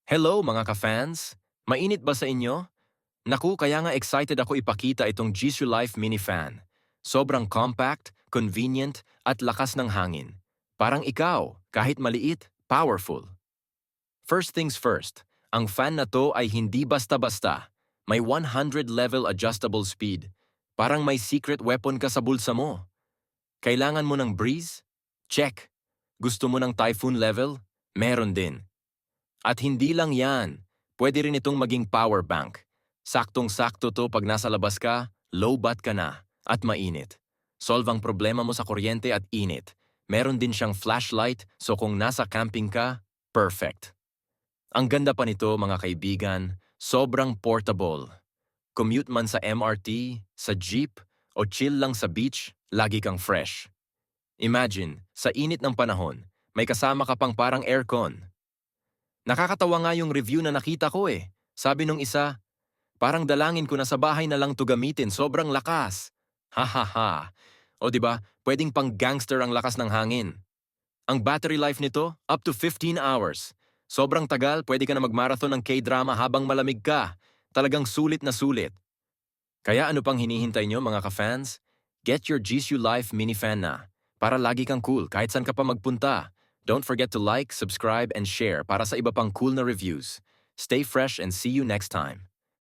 Hello mga ka-fans! Mainit ba sa inyo? Naku, kaya nga excited ako ipakita itong Jisoo Life Mini Fan. Sobrang compact, convenient, at lakas ng hangin. Parang ikaw, kahit maliit, powerful. First things first, ang fan na to ay hindi basta-basta. May 100 level adjustable speed. Parang may secret weapon ka sa bulsa mo. Kailangan mo ng breeze? Check. Gusto mo ng typhoon level? Meron din. At hindi lang yan, pwede rin itong maging power bank. Saktong-sakto to pag nasa labas ka, low bat ka na, at mainit. Solve ang problema mo sa kuryente at init. Meron din siyang flashlight, so kung nasa camping ka, perfect. Ang ganda pa nito mga kaibigan, sobrang portable. Commute man sa MRT, sa jeep, o chill lang sa beach, lagi kang fresh. Imagine, sa init ng panahon, may kasama ka pang parang aircon. Nakakatawa nga yung review na nakita ko eh. Sabi nung isa, parang dalangin ko na sa bahay na lang to gamitin, sobrang lakas. Ha ha ha. O di ba, pwedeng pang gangster ang lakas ng hangin. Ang battery life nito, up to 15 hours. Sobrang tagal, pwede ka na mag-marathon ng K-drama habang malamig ka. Talagang sulit na sulit. Kaya ano pang hinihintay nyo mga ka-fans? Get your Jisoo Life mini fan na. Para lagi kang cool kahit saan ka pa magpunta. Don't forget to like, subscribe, and share para sa iba pang cool na reviews. Stay fresh and see you next time.